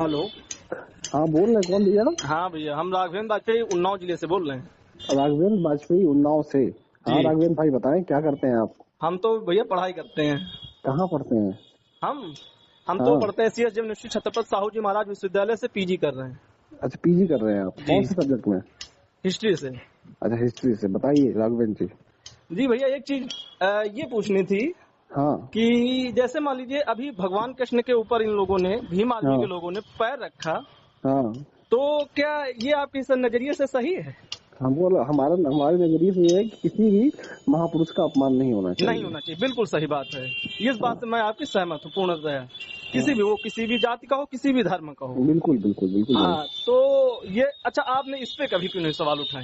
Hello. हाँ बोल रहे हैं, कौन भैया? हाँ भैया, हम राघवेंद्र वाजपेयी उन्नाव जिले से बोल रहे हैं। राघवेंद्र वाजपेयी उन्नाव से। हाँ जी, राघवेंद्र भाई बताएं, क्या करते हैं आप? हम तो भैया पढ़ाई करते हैं। कहाँ पढ़ते हैं? हम हम तो हाँ। पढ़ते हैं CSJ यूनिवर्सिटी छत्रपति साहू जी महाराज विश्वविद्यालय से PG कर रहे हैं। अच्छा पीजी कर रहे हैं आप, जी, कौन से सब्जेक्ट में? हिस्ट्री से। अच्छा हिस्ट्री से, बताइए राघवेंद्र जी। जी भैया, एक चीज ये पूछनी थी हाँ कि जैसे मान लीजिए अभी भगवान कृष्ण के ऊपर इन लोगों ने, भीम आर्मी हाँ के लोगों ने पैर रखा, हाँ। तो क्या ये आपके इस नजरिए से सही है? हमारे नजरिए से ये है कि किसी भी महापुरुष का अपमान नहीं होना चाहिए। नहीं होना चाहिए, बिल्कुल सही बात है। इस बात से मैं आपकी सहमत हूँ पूर्णतः। किसी भी, वो किसी भी जाति का हो, किसी भी धर्म का हो। बिल्कुल बिल्कुल बिल्कुल भाई। हाँ, तो ये अच्छा, आपने इस पे कभी क्यों नहीं सवाल उठाए?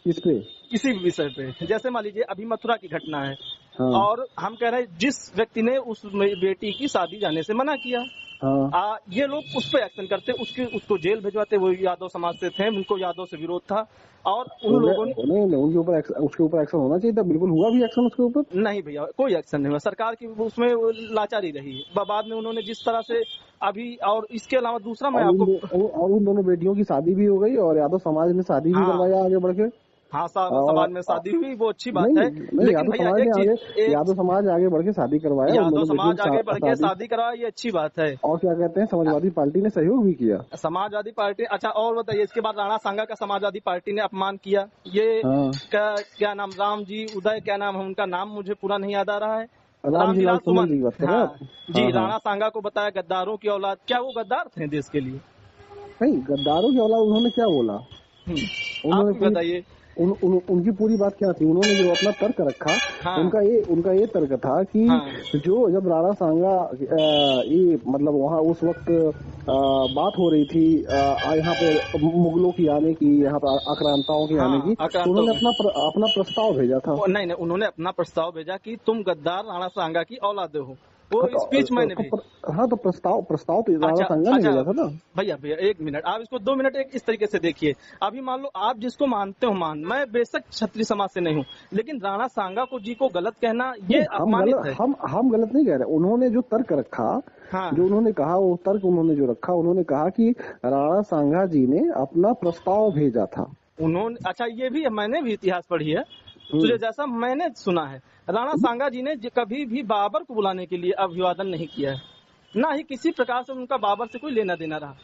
किस पे? किसी भी विषय पे, जैसे मान लीजिए अभी मथुरा की घटना है, हाँ और हम कह रहे हैं जिस व्यक्ति ने उस बेटी की शादी जाने से मना किया, हाँ। ये लोग उस पे एक्शन करते, उसको जेल भिजवाते। वो यादव समाज से थे, उनको यादव से विरोध था, और उन लोगों ने उनके ऊपर उसके ऊपर एक्शन होना चाहिए था। बिल्कुल हुआ भी एक्शन उसके ऊपर? नहीं भैया, कोई एक्शन नहीं हुआ। सरकार की उसमें लाचारी रही है। बाद में उन्होंने जिस तरह से अभी, और इसके अलावा दूसरा मैं आपको, और उन दोनों बेटियों की शादी भी हो गई और यादव समाज ने शादी भी हाँ करवाया आगे बढ़ के। हाँ, और समाज में शादी हुई, वो अच्छी बात नहीं है। नहीं, लेकिन यादव भैया समाज एक ने चीज, यादव समाज आगे बढ़ के शादी करवाया, उन यादव दोनों बेटियों समाज आगे बढ़ के शादी करवाया, ये अच्छी बात है। और क्या कहते हैं, समाजवादी पार्टी ने सहयोग भी किया। समाजवादी पार्टी, अच्छा और बताइए, इसके बाद राणा सांगा का समाजवादी पार्टी ने अपमान किया। ये हाँ। क्या नाम, राम जी उदय, क्या नाम है उनका, नाम मुझे पूरा नहीं याद आ रहा है, रामजी लाल सुमन जी बात कर रहे हैं हाँ आप? जी, हाँ हाँ। राणा सांगा को बताया गद्दारों की औलाद। क्या वो गद्दार थे देश के लिए? नहीं, गद्दारों की औलाद उन्होंने क्या बोला? आप उन्होंने भी बताइए। उनकी पूरी बात क्या थी? उन्होंने जो अपना तर्क रखा, हाँ उनका ये तर्क था कि हाँ जब राणा सांगा ये मतलब वहाँ उस वक्त बात हो रही थी यहाँ पे मुगलों की आने की, यहाँ पे आक्रांताओं की आने की, तो उन्होंने अपना प्रस्ताव भेजा था। नहीं, उन्होंने अपना प्रस्ताव भेजा कि तुम गद्दार राणा सांगा की औलाद हो। वो स्पीच मैंने भी, हाँ तो प्रस्ताव तो राणा सांगा ने भेजा था ना। भैया एक मिनट, आप इसको 2 मिनट इस तरीके से देखिए। अभी मान लो आप जिसको मानते हो मैं बेशक क्षत्रिय समाज से नहीं हूँ, लेकिन राणा सांगा जी को गलत कहना ये अपमानित है। हम गलत नहीं कह रहे। उन्होंने जो तर्क रखा, हाँ, जो उन्होंने कहा, वो तर्क उन्होंने जो रखा, उन्होंने कहा कि राणा सांगा जी ने अपना प्रस्ताव भेजा था। उन्होंने, अच्छा ये भी मैंने भी इतिहास पढ़ी है, तुझे जैसा मैंने सुना है, राणा सांगा जी ने कभी भी बाबर को बुलाने के लिए अभिवादन नहीं किया है, ना ही किसी प्रकार से उनका बाबर से कोई लेना देना रहा।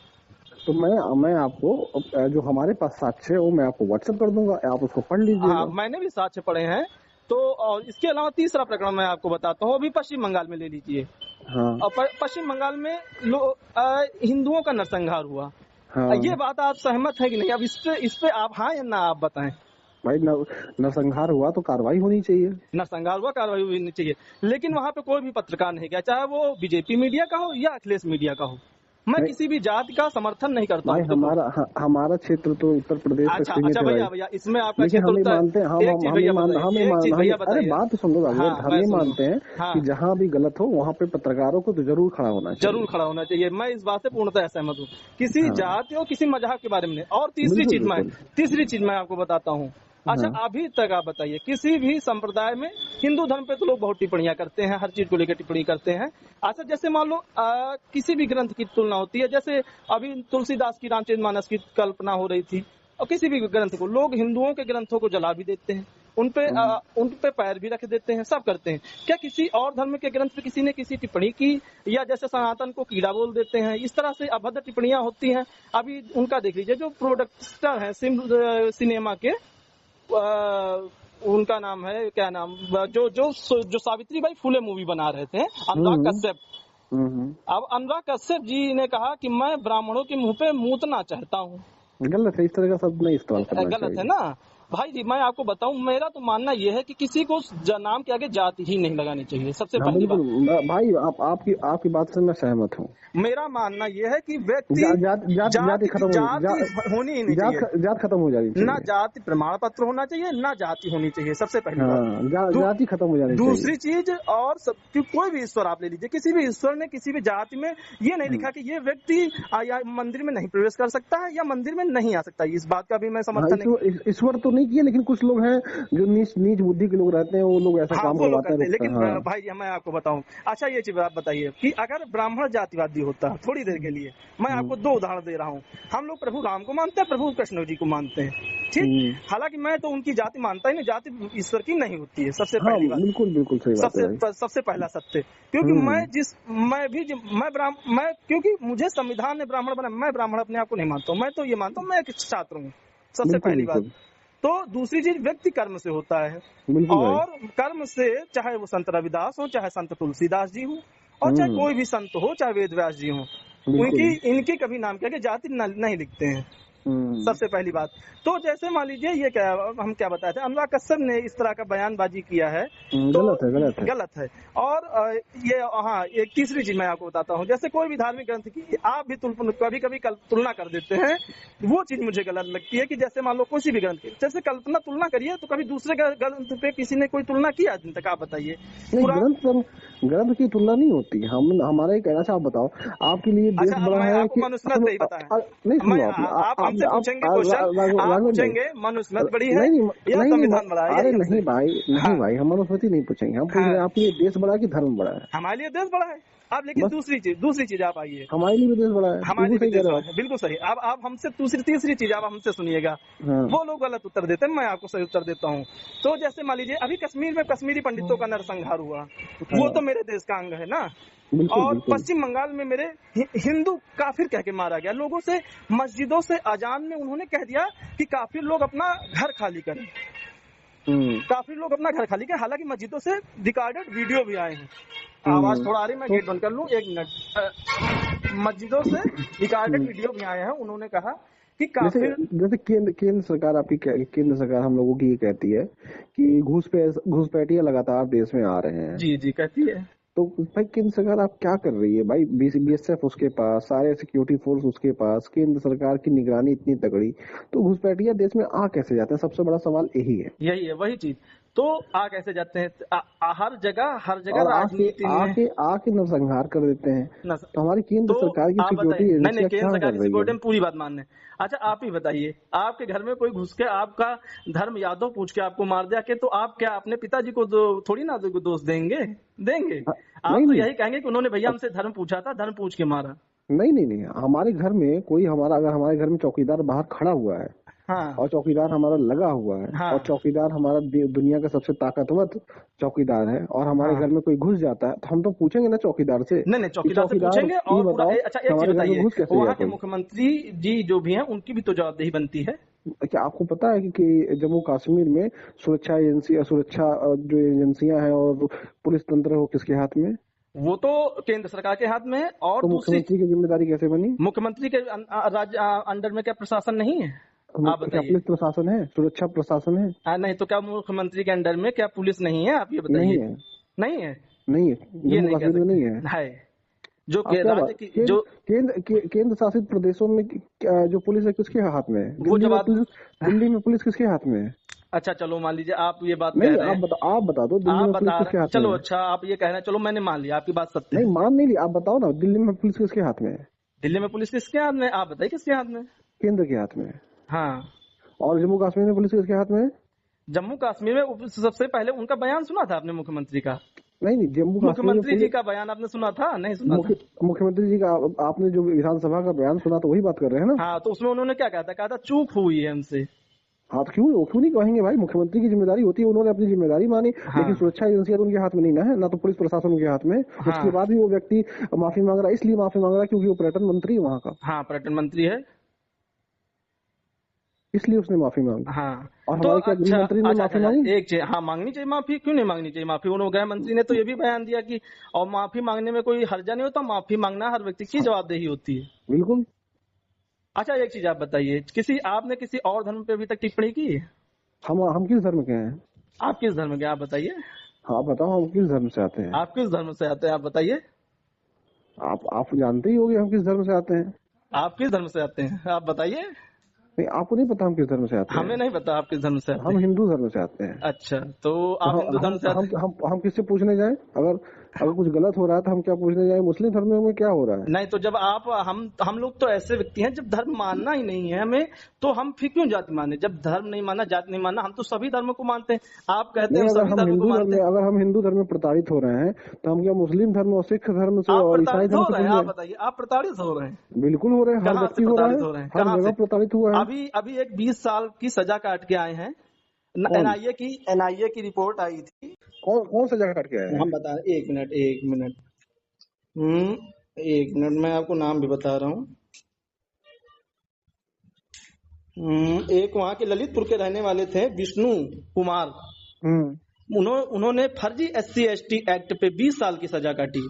तो मैं आपको जो हमारे पास साक्ष्य है वो मैं आपको व्हाट्सएप कर दूंगा, आप उसको पढ़ लीजिए। हाँ, मैंने भी साक्ष्य पढ़े हैं। तो और इसके अलावा तीसरा प्रकरण मैं आपको बताता हूँ, अभी पश्चिम बंगाल में ले लीजिए। हाँ और पश्चिम बंगाल में हिंदुओं का नरसंहार हुआ। हाँ। ये बात आप सहमत है कि नहीं? अब इस पे आप हाँ या ना आप बताएं। भाई नरसंहार हुआ तो कार्रवाई होनी चाहिए। नरसंहार हुआ, कार्रवाई होनी चाहिए, लेकिन वहाँ पे कोई भी पत्रकार नहीं गया, चाहे वो बीजेपी मीडिया का हो या अखिलेश मीडिया का हो। मैं किसी भी जाति का समर्थन नहीं करता हूँ। हमारा क्षेत्र तो उत्तर प्रदेश अच्छा भैया, इसमें आपका क्षेत्र हम मानते हैं, अरे बात तो सुन लो, हम ये मानते हैं कि जहाँ भी गलत हो वहाँ पे पत्रकारों को तो जरूर खड़ा होना चाहिए। जरूर खड़ा होना चाहिए। मैं इस बात से पूर्णतः सहमत हूँ, किसी जाति और किसी मजहब के बारे में नहीं। और तीसरी चीज मैं आपको बताता हूँ। अच्छा, अभी तक आप बताइए, किसी भी संप्रदाय में, हिंदू धर्म पे तो लोग बहुत टिप्पणियां करते हैं, हर चीज को लेकर टिप्पणी करते हैं। अच्छा, जैसे मान लो किसी भी ग्रंथ की तुलना होती है, जैसे अभी तुलसीदास की रामचरितमानस की कल्पना हो रही थी, और किसी भी ग्रंथ को लोग हिंदुओं के ग्रंथों को जला भी देते हैं, उन पे पैर भी रख देते हैं, सब करते हैं। क्या किसी और धर्म के ग्रंथ पे किसी ने किसी टिप्पणी की? या जैसे सनातन को कीड़ा बोल देते हैं, इस तरह से अभद्र टिप्पणियां होती हैं। अभी उनका देख लीजिए, जो प्रोडक्टर है सिनेमा के, उनका नाम है, क्या नाम, जो सावित्रीबाई फुले मूवी बना रहे थे, अनुराग कश्यप। अब अनुराग कश्यप जी ने कहा कि मैं ब्राह्मणों के मुंह पे मूतना चाहता हूँ। गलत है, इस तरह का शब्द नहीं इस्तेमाल करना चाहिए। गलत है ना भाई जी। मैं आपको बताऊं, मेरा तो मानना यह है कि किसी को नाम के आगे जाति ही नहीं लगानी चाहिए, सबसे पहली बात। भाई आपकी बात से मैं सहमत हूँ। मेरा मानना यह है कि व्यक्ति जाति खत्म होनी ही नहीं चाहिए, जात खत्म हो जानी चाहिए, ना जाति प्रमाण पत्र होना चाहिए, ना जाति होनी चाहिए, सबसे पहली बात। जाति खत्म हो जानी चाहिए। दूसरी चीज, और कोई भी ईश्वर आप ले लीजिए, किसी भी ईश्वर ने किसी भी जाति में ये नहीं लिखा कि ये व्यक्ति या मंदिर में नहीं प्रवेश कर सकता है या मंदिर में नहीं आ सकता है। इस बात का भी मैं समर्थन नहीं। ईश्वर तो नहीं किए, लेकिन कुछ लोग हैं जो नीच बुद्धि के लोग रहते हैं, वो लोग ऐसा काम करवाते हैं। लेकिन भाई जी मैं आपको बताऊं, अच्छा ये चीज आप बताइए कि अगर ब्राह्मण जातिवादी होता थोड़ी देर के लिए, मैं आपको 2 उदाहरण दे रहा हूँ। हम लोग प्रभु राम को मानते हैं, प्रभु कृष्ण जी को मानते हैं, ठीक। हालांकि मैं तो उनकी जाति मानता ही नहीं, जाति ईश्वर की नहीं होती है, सबसे पहली बात। बिल्कुल बिल्कुल सही बात है। सबसे पहला सत्य, क्योंकि मैं क्योंकि मुझे संविधान ने ब्राह्मण बना, मैं ब्राह्मण अपने आप को नहीं मानता हूँ, मैं तो ये मानता हूँ मैं एक छात्र हूँ, सबसे पहली बात। तो दूसरी चीज, व्यक्ति कर्म से होता है, और कर्म से, चाहे वो संत रविदास हो, चाहे संत तुलसीदास जी हो, और चाहे कोई भी संत हो, चाहे वेद व्यास जी हो, इनके कभी नाम क्या जाति नहीं लिखते हैं, सबसे पहली बात। तो जैसे मान लीजिए ये क्या हम क्या बताए थे, अनुराग कश्यप ने इस तरह का बयानबाजी किया है, तो गलत है। और ये हाँ, एक तीसरी चीज मैं आपको बताता हूँ, जैसे कोई भी धार्मिक ग्रंथ की आप भी कभी कभी तुलना कर देते हैं, वो चीज मुझे गलत लगती है। कि जैसे मान लो किसी भी ग्रंथ की, जैसे कल्पना तुलना करिए, तो कभी दूसरे ग्रंथ पे किसी ने कोई तुलना किया आज तक, आप बताइए। ग्रंथ की तुलना नहीं होती। हमारा एक कहना, आप बताओ, आपके लिए देश बड़ा है कि मनुस्मृति नहीं बताया, आप हमसे पूछेंगे क्वेश्चन, आप पूछेंगे मनुस्मृति बड़ी है या संविधान बड़ा है? अरे नहीं भाई, हम मनुस्मृति नहीं पूछेंगे, हम पूछ रहे हैं आपके लिए देश बड़ा है कि धर्म बड़ा है? हमारे लिए देश बड़ा है। अब लेकिन दूसरी चीज आप आइए, हमारे लिए भी देश बड़ा है, हमारे लिए देश बड़ा है, बिल्कुल सही। अब आप हमसे तीसरी चीज आप हमसे सुनिएगा, वो लोग गलत उत्तर देते हैं, मैं आपको सही उत्तर देता हूँ। तो जैसे मान लीजिए अभी कश्मीर में कश्मीरी पंडितों का नरसंहार हुआ, वो तो मेरे देश का अंग है ना। और पश्चिम बंगाल में मेरे हिंदू काफिर कह के मारा गया, लोगों से मस्जिदों से अजान में उन्होंने कह दिया कि काफिर लोग अपना घर खाली करें, काफिर लोग अपना घर खाली करें। हालांकि मस्जिदों से रिकॉर्डेड वीडियो भी आए हैं। आवाज थोड़ा आ रही, मैं गेट बंद कर लूं, 1 मिनट। मस्जिदों से रिकॉर्डेड वीडियो भी आए हैं, उन्होंने कहा कि काफिर, जैसे केंद्र सरकार केंद्र सरकार हम लोगों की ये कहती है कि घुसपैठिया लगातार देश में आ रहे हैं। जी कहती है। तो भाई केंद्र सरकार आप क्या कर रही है भाई? BSF उसके पास, सारे सिक्योरिटी फोर्स उसके पास, केंद्र सरकार की निगरानी इतनी तगड़ी, तो घुसपैठिया देश में आ कैसे जाते हैं? सबसे बड़ा सवाल यही है, वही चीज। तो आ कैसे जाते हैं? हर जगह राजनीति आके नरसंहार कर देते हैं। तो हमारी केंद्र सरकार की सिक्योरिटी नहीं, केंद्र सरकार की सिक्योरिटी में पूरी बात मानने। अच्छा आप ही बताइए, आपके घर में कोई घुस के आपका धर्म यादव पूछ के आपको मार दिया के, तो आप क्या अपने पिताजी को थोड़ी ना दोष देंगे? आप तो यही कहेंगे कि उन्होंने भैया हमसे धर्म पूछा था, धर्म पूछ के मारा। नहीं, हमारे घर में कोई अगर हमारे घर में चौकीदार बाहर खड़ा हुआ है, और चौकीदार हमारा लगा हुआ है, और चौकीदार हमारा दुनिया का सबसे ताकतवर चौकीदार है, और हमारे घर में कोई घुस जाता है, तो हम तो पूछेंगे ना चौकीदार से। नहीं, चौकीदार से पूछेंगे। और बताओ, अच्छा एक चीज बताइए, वहाँ के मुख्यमंत्री जी जो भी हैं, उनकी भी तो जवाबदेही बनती है। क्या आपको पता है कि जम्मू कश्मीर में सुरक्षा जो एजेंसियां हैं और पुलिस तंत्र हो किसके हाथ में? वो तो केंद्र सरकार के हाथ में है। और तो मुख्यमंत्री की जिम्मेदारी कैसे बनी? मुख्यमंत्री के राज्य अंडर में क्या प्रशासन नहीं है? आप क्या पुलिस प्रशासन है, सुरक्षा प्रशासन है? नहीं, तो क्या मुख्यमंत्री के अंडर में क्या पुलिस नहीं है? आप ये बताइए। नहीं है, जम्मू कश्मीर में नहीं है। जो केंद्र शासित प्रदेशों में जो पुलिस है किसके हाथ में है? दिल्ली में पुलिस किसके हाथ में है? अच्छा चलो मान लीजिए आप ये बात नहीं, आप बता दो दिल्ली में पुलिस किसके हाथ में? चलो अच्छा आप ये कह रहे हैं, चलो मैंने मान लिया, आपकी बात सत्य नहीं, मान नहीं लिया, आप बताओ ना, दिल्ली में पुलिस किसके हाथ में है? दिल्ली में पुलिस किसके हाथ में? आप बताइए किसके हाथ में? केंद्र के हाथ में। हाँ। और जम्मू कश्मीर में पुलिस किसके हाथ में है? जम्मू कश्मीर में सबसे पहले उनका बयान सुना था आपने मुख्यमंत्री का? नहीं, जम्मू कश्मीर मुख्यमंत्री जी का बयान आपने सुना था? नहीं सुना था। मुख्यमंत्री जी का आपने जो विधानसभा का बयान सुना, तो वही बात कर रहे हैं ना? हाँ, तो उसमें उन्होंने क्या कहा था? चूक हुई है हमसे। हाँ, तो क्यों नहीं कहेंगे भाई? मुख्यमंत्री की जिम्मेदारी होती है, उन्होंने अपनी जिम्मेदारी मानी। लेकिन सुरक्षा एजेंसियां तो उनके हाथ में नहीं ना है, ना तो पुलिस प्रशासन उनके हाथ में। उसके बाद भी वो व्यक्ति माफी मांग रहा है, इसलिए माफी मांग रहा है क्योंकि वो पर्यटन मंत्री है वहाँ का। हाँ, पर्यटन मंत्री है, इसलिए उसने माफी मांगी। हाँ, और हमारे क्या गृह मंत्री ने माफी मांगी? एक चीज, हाँ मांगनी चाहिए माफी, क्यों नहीं मांगनी चाहिए माफी? उन्होंने गृह मंत्री ने तो ये भी बयान दिया कि और माफी मांगने में कोई हर्जा नहीं होता, माफी मांगना हर व्यक्ति की जवाबदेही होती है। बिल्कुल। अच्छा एक चीज आप बताइए, आपने किसी और धर्म पे अभी तक टिप्पणी की है? हम किस धर्म के हैं? आप किस धर्म के, आप बताइए। हाँ बताओ, हम किस धर्म से आते हैं? आप किस धर्म से आते हैं, आप बताइए। आप जानते ही होंगे हम किस धर्म से आते हैं। आप किस धर्म से आते हैं, आप बताइए। नहीं, आपको नहीं पता हम किस धर्म से आते हैं? हमें नहीं पता आप किस धर्म से आते हैं। हम हिंदू धर्म से आते हैं। अच्छा, तो आप हिंदू धर्म से हम किससे पूछने जाए? अगर अगर कुछ गलत हो रहा है तो हम क्या पूछने जाए मुस्लिम धर्म में क्या हो रहा है? नहीं तो जब आप हम लोग तो ऐसे व्यक्ति हैं, जब धर्म मानना ही नहीं है हमें, तो हम फिर क्यों जाति माने? जब धर्म नहीं मानना, जाति नहीं मानना, हम तो सभी धर्मों को मानते हैं। आप कहते हैं सभी धर्म को मानते हैं। अगर हम हिंदू धर्म में प्रताड़ित हो रहे हैं तो हम क्या मुस्लिम धर्म और सिख धर्म से और ईसाई धर्म से? आप बताइए, आप प्रताड़ित हो रहे हैं? बिल्कुल हो रहे हैं, हर व्यक्ति हो रहा है, हर जगह प्रताड़ित हुआ है। अभी एक 20 साल की सजा काट के आए हैं, एनआईए की रिपोर्ट आई थी। कौन सजा काट के आए हैं? हम बता रहे, एक मिनट मैं आपको नाम भी बता रहा हूँ। एक वहाँ के ललितपुर के रहने वाले थे विष्णु कुमार, उन्होंने फर्जी SC/ST एक्ट पे 20 साल की सजा काटी।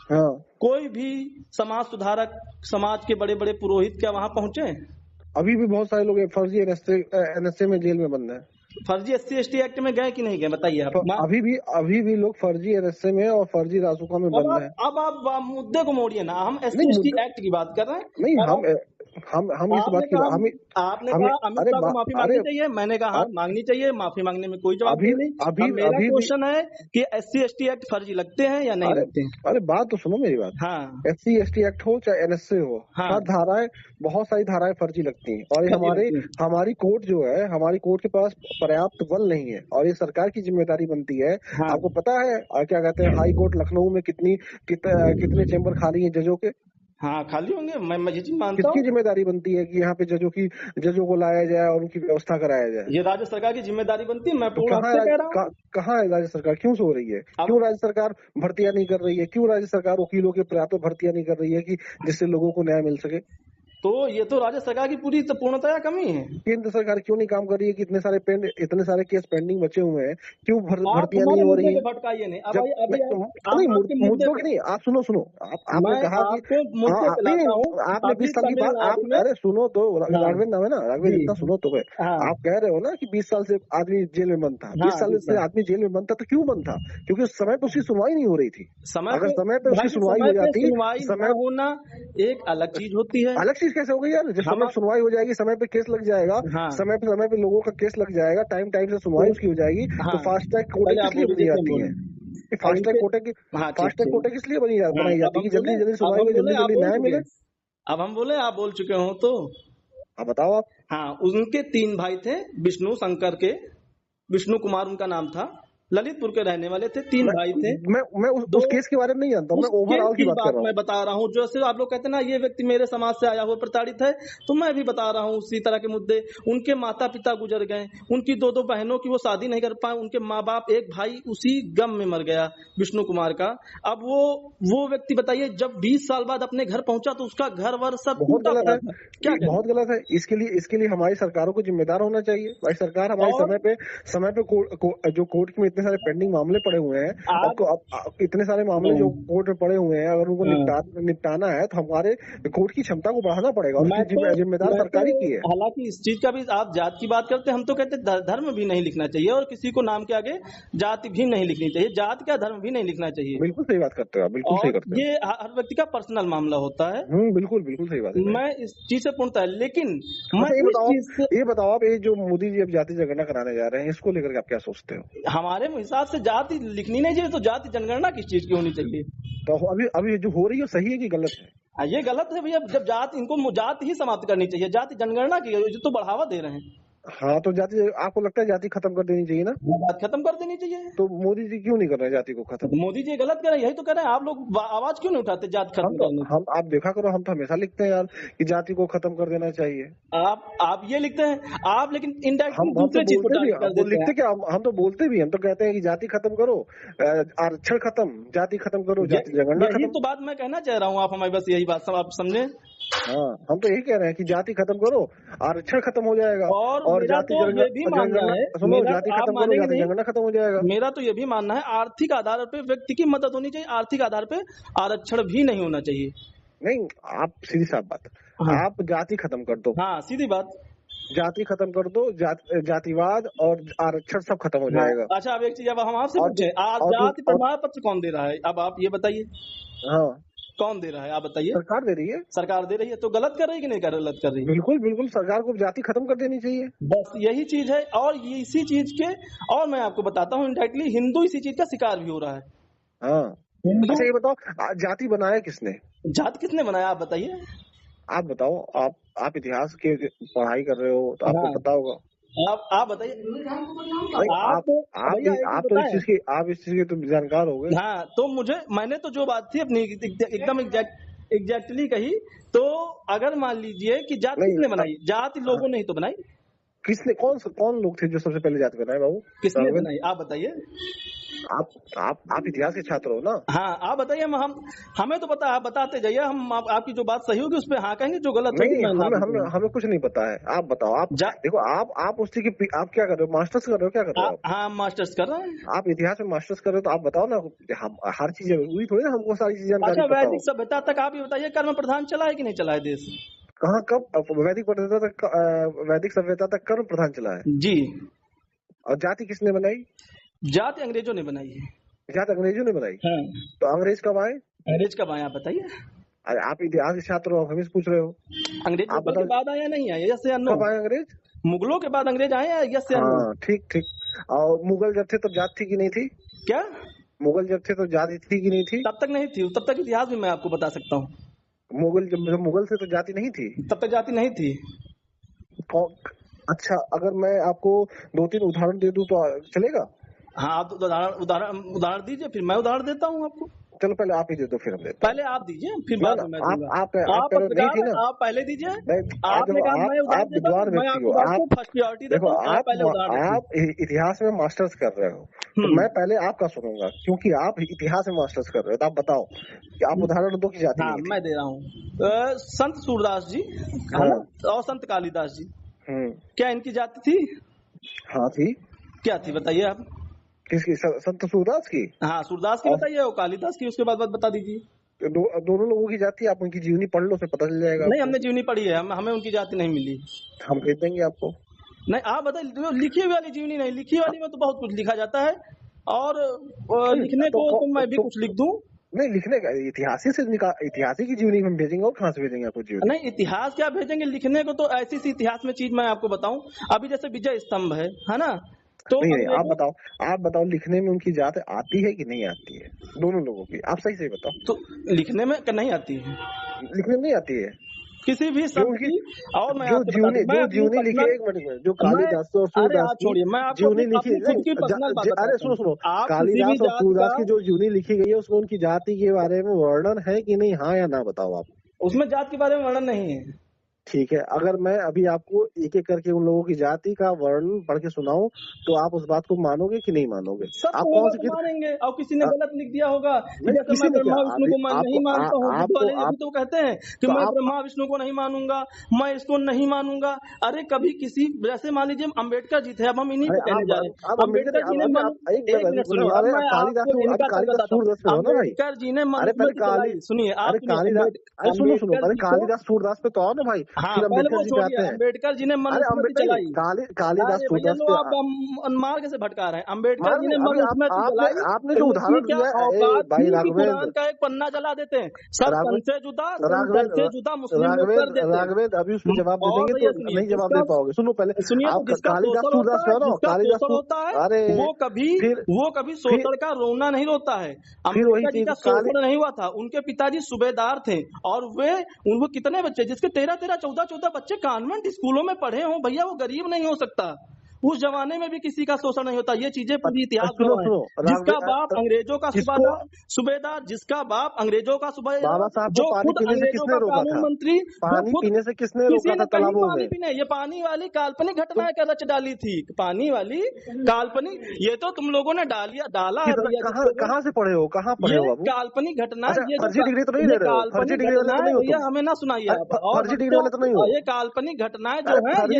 हाँ। कोई भी समाज सुधारक, समाज के बड़े बड़े पुरोहित क्या वहाँ पहुंचे? अभी भी बहुत सारे लोग फर्जी NSA में जेल में बंद है। फर्जी SC/ST एक्ट में गए कि नहीं गए, बताइए आप। अभी भी लोग फर्जी NSA में और फर्जी रासुका में बंद है। अब आप मुद्दे को मोड़िए ना, हम SC/ST एक्ट की बात कर रहे हैं। नहीं, हम इस बात की आपने कहा अमित शाह को माफी मांगनी चाहिए, मैंने कहा हाँ मांगनी चाहिए, माफी मांगने में कोई जवाब नहीं। मेरा क्वेश्चन है कि SC/ST एक्ट फर्जी लगते हैं या नहीं लगते हैं? अरे बात तो सुनो मेरी बात। हाँ। SC/ST एक्ट हो चाहे NSA हो, हर धाराएं, बहुत सारी धाराएं फर्जी लगती हैं। और हमारी कोर्ट जो है, हमारी कोर्ट के पास पर्याप्त बल नहीं है और ये सरकार की जिम्मेदारी बनती है। हाँ। आपको पता है क्या कहते हैं, हाई कोर्ट लखनऊ में कितने चेंबर खाली हैं जजों के? हाँ, खाली होंगे, मैं ये चीज मानता हूँ। किसकी जिम्मेदारी बनती है कि यहाँ पे जजों को लाया जाए और उनकी व्यवस्था कराया जाए? ये राज्य सरकार की जिम्मेदारी बनती है। मैं पूर्ण रूप से कह रहा हूँ, कहाँ है राज्य सरकार? क्यों सो रही है? क्यों राज्य सरकार भर्तियां नहीं कर रही है? क्यों राज्य सरकार वकीलों के पर्याप्त भर्तियां नहीं कर रही है कि जिससे लोगों को न्याय मिल सके? तो ये तो राज्य सरकार की पूरी पूर्णतया कमी है। केंद्र सरकार क्यों नहीं काम कर रही है कि इतने सारे केस पेंडिंग बचे हुए हैं? क्यों भर्तियां नहीं हो रही है? भटकाइए नहीं, मुद्दों की नहीं, आप सुनो, आपने कहा कि आपने 20 साल की बात, अरे सुनो तो, राघवेंद्र नाम है ना, राघवेंद्र, इतना सुनो तो। आप कह रहे हो ना कि 20 साल से आदमी जेल में बंद था। 20 साल से आदमी जेल में बंद था, तो क्यों बंद था? क्योंकि उस समय पे उसकी सुनवाई नहीं हो रही थी। अगर समय पे उसकी सुनवाई हो जाती, समय होना एक अलग चीज होती है। अलग चीज कैसे हो गई यार? जब समय सुनवाई हो जाएगी, समय पे केस लग जाएगा, समय पे लोगों का केस लग जाएगा, टाइम से सुनवाई उसकी हो जाएगी, तो फास्ट ट्रैक कोर्टें किस लिए बनी जाती है? फास्ट ट्रैक कोर्टें किस लिए बनाई जाती है? जल्दी सुनवाई में जल्दी न्याय मिले। अब हम बोले, आप बोल चुके हो तो अब बताओ आप। हाँ, उनके 3 भाई थे, विष्णु कुमार उनका नाम था, ललितपुर के रहने वाले थे, 3 भाई थे। मैं उस केस के बारे में नहीं जानता हूँ, मैं ओवरऑल की बात कर रहा हूँ। मैं बता रहा हूँ, जैसे आप लोग कहते हैं ना ये व्यक्ति मेरे समाज से आया हुआ प्रताड़ित है, तो मैं भी बता रहा हूँ उसी तरह के मुद्दे। उनके माता पिता गुजर गए, उनकी 2 बहनों की वो शादी नहीं कर पाए, उनके माँ बाप, एक भाई उसी गम में मर गया विष्णु कुमार का। अब वो व्यक्ति बताइए, जब 20 साल बाद अपने घर पहुंचा तो उसका घर वर सब बहुत गलत है। क्या बहुत गलत है? इसके लिए हमारी सरकारों को जिम्मेदार होना चाहिए। भाई सरकार हमारी समय पे जो कोर्ट में इतने सारे पेंडिंग मामले पड़े हुए हैं, अब इतने सारे मामले जो कोर्ट में पड़े हुए हैं, अगर उनको निपटाना है तो हमारे कोर्ट की क्षमता को बढ़ाना पड़ेगा। जिम्मेदार सरकार ही की है। हालांकि इस चीज का भी, आप जात की बात करते हैं, हम तो कहते हैं धर्म भी नहीं लिखना चाहिए और किसी को नाम के आगे जाति भी नहीं लिखनी चाहिए, जात का धर्म भी नहीं लिखना चाहिए। बिल्कुल सही बात करते हो, बिल्कुल सही करते हो। ये हर व्यक्ति का पर्सनल मामला होता है। बिल्कुल सही बात है। मैं इस चीज से पूर्णतः, लेकिन ये बताओ आप, ये जो मोदी जी अब जाति जनगणना कराने जा रहे हैं, इसको लेकर आप क्या सोचते हो? हमारे हिसाब से जाति लिखनी नहीं चाहिए, तो जाति जनगणना किस चीज की होनी चाहिए? तो अभी जो हो रही है सही है कि गलत है? ये गलत है भैया। जब इनको जाति ही समाप्त करनी चाहिए, जाति जनगणना की तो बढ़ावा दे रहे हैं। हाँ, तो जाति, आपको लगता है जाति खत्म कर देनी चाहिए ना? बात खत्म कर देनी चाहिए। तो मोदी जी क्यों नहीं कर रहे जाति को खत्म? मोदी जी गलत कर रहे हैं, यही तो कर रहे हैं। आप लोग आवाज क्यों नहीं उठाते जाति खत्म करने? हम आप देखा करो, हम तो हमेशा लिखते हैं यार कि जाति को खत्म कर देना चाहिए। आप ये लिखते हैं आप, लेकिन इनडायरेक्टली हम तो लिखते क्या, हम तो बोलते भी, हम तो कहते हैं कि जाति खत्म करो, आरक्षण खत्म, जाति खत्म करो, जाति जनगणना खत्म। तो बात मैं कहना चाह रहा हूँ, आप हमारी बस यही बात सब आप समझे। हाँ, हम तो यही कह रहे हैं कि जाति खत्म करो, आरक्षण खत्म हो जाएगा, और जाति भी मानना है, सुनो, जाति खत्म करो, जाति जनगणना खत्म हो जाएगा। मेरा तो ये भी मानना है, आर्थिक आधार पे व्यक्ति की मदद होनी चाहिए, आर्थिक आधार पे आरक्षण भी नहीं होना चाहिए। नहीं, आप सीधी साफ बात, आप जाति खत्म कर दो। हाँ, सीधी बात, जाति खत्म कर दो, जातिवाद और आरक्षण सब खत्म हो जाएगा। अच्छा, अब एक चीज, अब हम आपसे पूछे, जाति प्रमाण पत्र कौन दे रहा है? अब आप ये बताइए। हाँ, कौन दे रहा है, आप बताइए। सरकार दे रही है। सरकार दे रही है, तो गलत कर रही है कि नहीं गलत कर रही है? बिल्कुल सरकार को जाति खत्म कर देनी चाहिए। बस यही चीज है, और ये इसी चीज के, और मैं आपको बताता हूँ, इनडायरेक्टली हिंदू इसी चीज का शिकार भी हो रहा है। हाँ, अच्छा ये बताओ, जाति बनाया किसने? जाति किसने बनाया आप बताइए। आप बताओ, आप इतिहास की पढ़ाई कर रहे हो तो आपको पता होगा। आप बताइए। आप तो इस चीज के तो जानकार हो गए। हाँ, तो मैंने तो जो बात थी अपनी एकदम एग्जैक्टली कही। तो अगर मान लीजिए कि जाति किसने बनाई, जाति लोगों ने ही तो बनाई। किसने? कौन लोग थे जो सबसे पहले जाति बनाए बाबू? किसने बनाई आप बताइए। आप इतिहास के छात्र हो ना? हाँ, आप बताइए। हमें तो पता है, आप बताते जाइए। हम आपकी जो बात सही होगी उस पर हाँ कहेंगे, जो गलत होगी हमें कुछ नहीं पता है। आप बताओ। देखो आप उस चीज की आप क्या कर रहे हो? मास्टर्स कर रहे हो? क्या कर रहे हो? हाँ, मास्टर्स कर रहे हैं। आप इतिहास में मास्टर्स कर रहे हो तो आप बताओ ना। हम हर चीज वही थोड़ी ना हमको सारी चीजें जानकारी। अच्छा, वैदिक सभ्यता तक आप ये बताइए, कर्म प्रधान चला है कि नहीं चला है देश? कहाँ, कब? वैदिक सभ्यता तक कर्म प्रधान चला है जी। और जाति किसने बनाई? जाति अंग्रेजों ने बनाई है। जाति अंग्रेजों ने बनाई? हाँ। तो अंग्रेज कब आए? अंग्रेज कब आए आप बताइए। अरे आप इतिहास के छात्र हो, हमें पूछ रहे हो। अंग्रेज मुगलों के बाद आया नहीं आया? यस या नो? कब आए अंग्रेज? मुगलों के बाद अंग्रेज आए हैं, यस या नो? हाँ, ठीक। और मुगल जब थे तो जात थी कि नहीं थी? क्या? मुगल जब थे तो जाति थी कि नहीं थी? तब तक नहीं थी। तब तक इतिहास भी मैं आपको बता सकता हूँ। जब मुगल थे तो जाति नहीं थी? तब तक जाति नहीं थी। अच्छा, अगर मैं आपको 2-3 उदाहरण दे दूं तो चलेगा? हाँ, आप उदाहरण दीजिए, फिर मैं उदाहरण देता हूँ आपको। चलो पहले आप ही दे दो, फिर हम देते। पहले आप दीजिए, फिर बाद में मैं दूंगा। आप नहीं थी ना? आप पहले दीजिए। आपने कहा मैं उदाहरण देता हूं, मैं आपको फर्स्ट प्रायोरिटी देता हूं। आप पहले उदाहरण। आप इतिहास में मास्टर्स कर रहे हो तो मैं पहले आपका सुनूंगा, क्योंकि आप इतिहास में मास्टर्स कर रहे हो। तो आप बताओ कि आप उदाहरण दो की जाति। मैं दे रहा हूँ। संत सूरदास जी और संत कालिदास जी, क्या इनकी जाति थी? हाँ थी। क्या थी बताइए आप? किसकी? संत सूरदास की? हाँ, सूरदास की बताइए और कालिदास की उसके बाद बता दीजिए। दोनों लोगों की जाति आप उनकी जीवनी पढ़ लो, से पता चल जाएगा। नहीं, हमने जीवनी पढ़ी है, हमें उनकी जाति नहीं मिली। हम भेज देंगे आपको। नहीं, आप बताइए। लिखी हुई वाली जीवनी नहीं, लिखी वाली में तो बहुत कुछ लिखा जाता है, और लिखने को तो मैं भी कुछ लिख दूं। नहीं, लिखने का इतिहासी की जीवनी हम भेजेंगे, और कहाँ से भेजेंगे आपको जीवनी? नहीं, इतिहास क्या भेजेंगे, लिखने को तो ऐसी सी इतिहास में चीज मैं आपको बताऊं। अभी जैसे विजय स्तंभ है ना? तो नहीं, आप बताओ लिखने में उनकी जात आती है कि नहीं आती है? दोनों लोगों की आप सही से बताओ। तो लिखने में नहीं आती है। लिखने में नहीं आती है किसी भी शब्द की। और मैं जो जीवनी लिखी, एक मिनट, जो कालिदास और सूरदास छोड़िए, मैं जीवनी लिखी। अरे सुनो, कालिदास और सूरदास की जो जीवनी लिखी गई है उसमें उनकी जाति के बारे में वर्णन है कि नहीं? हाँ या ना बताओ आप। उसमें जाति के बारे में वर्णन नहीं है। ठीक है, अगर मैं अभी आपको एक एक करके उन लोगों की जाति का वर्णन पढ़ के सुनाऊं तो आप उस बात को मानोगे कि नहीं मानोगे? आप कौन से मानेंगे? और किसी ने गलत लिख दिया होगा, जैसे मैं ब्रह्मा विष्णु को मैं नहीं मानता हूँ, वाले तो कहते हैं कि मैं ब्रह्मा विष्णु को नहीं मानूंगा, मैं इसको नहीं मानूंगा। अरे कभी किसी, जैसे मान लीजिए अम्बेडकर जी थे, अब हम इन्हीं को कहने जा रहे हैं। अम्बेडकर जी ने सुनिए, कालिदास सूरदास पे तो आओ ना भाई। अम्बेडकर जी ने मनुस्मृति चलाई। कालिदास सूरदास पे आप मार्ग से भटका रहे हैं। अम्बेडकर जी ने मनुस्मृति चलाई। आपने जो उदाहरण दिया भाई, कुरान का एक पन्ना जला देते हैं, सब से जुदा, राघवेंद्र अभी उसको जवाब दे देंगे तो नहीं जवाब दे पाओगे। सुनो पहले, कालिदास सूरदास पे आओ। कालिदास होता है, अरे वो कभी शोषण का रोना नहीं रोता है। अम्बेडकर जी का शोषण नहीं हुआ था, उनके पिताजी सूबेदार थे, और उनको कितने बच्चे, जिसके 13-13, 14-14 बच्चे कॉन्वेंट स्कूलों में पढ़े हों, भैया वो गरीब नहीं हो सकता। उस जमाने में भी किसी का शोषण नहीं होता। ये चीजें पूरी इतिहास में है। जिसका बाप अंग्रेजों का सूबेदार, जिसका बाप अंग्रेजों का सूबेदार, जो खुद अंग्रेजों का कानून मंत्री, पानी पीने से किसने रोका था तालाबों में? ये पानी वाली काल्पनिक घटना क्या रच डाली थी? पानी वाली काल्पनिक, ये तो तुम लोगों ने डाला है। कहाँ से पढ़े हो? कहाँ पढ़े हो? काल्पनिक घटना, ये फर्जी डिग्री तो नहीं ले रहे हो? फर्जी डिग्री वाले तो नहीं हो? भैया हमें ना सुनाइए, फर्जी डिग्री वाले तो नहीं हो? ये काल्पनिक घटनाएं जो है ये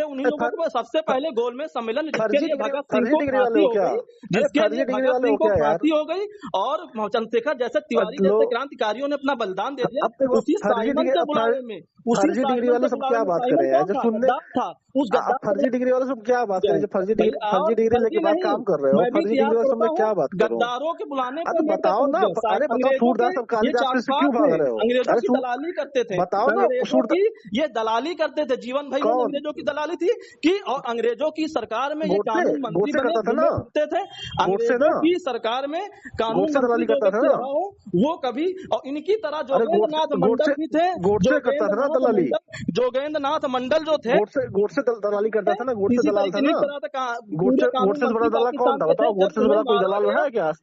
उन्हीं लोगों को सबसे पहले गोल में सम्मेलन, जिसके लिए भगत सिंह को फांसी हो गई, जिसके लिए भगत सिंह को फांसी हो गई, और चंद्रशेखर जैसे तिवारी जैसे क्रांतिकारियों ने अपना बलिदान दे दिया। उसी साइमन के बुलावे में, फर्जी डिग्री वाले सब क्या बात कर रहे हैं? जो सुनने था उस फर्जी डिग्री वाले सब क्या बात कर रहे हैं? फर्जी डिग्री लेके बात काम कर रहे हो। फर्जी डिग्री वाले सब में क्या बात कर रहे हो? गद्दारों के बुलाने पर बताओ ना। अरे बताओ, सूरदास और कालिदास से क्यों भाग रहे हो? अंग्रेजों की दलाली करते थे। बताओ ना। ये दलाली करते थे, जीवन भाई अंग्रेजों की दलाली थी कि और अंग्रेजों की सरकार में ये कानून मंत्री बने होते थे। अंग्रेजों की सरकार में कानून मंत्री जो व्यक्ति रहा हो वो कभी, और इनकी तरह जोगेंद्रनाथ मंडल भी थे, जोगेंद्रनाथ मंडल जो थे, गोडसे दलाली करता था ना, गोडसे दलाल था ना। इसी तरह से गोडसे से बड़ा दलाल कौन था बताओ? गोडसे से बड़ा कोई दलाल है क्या?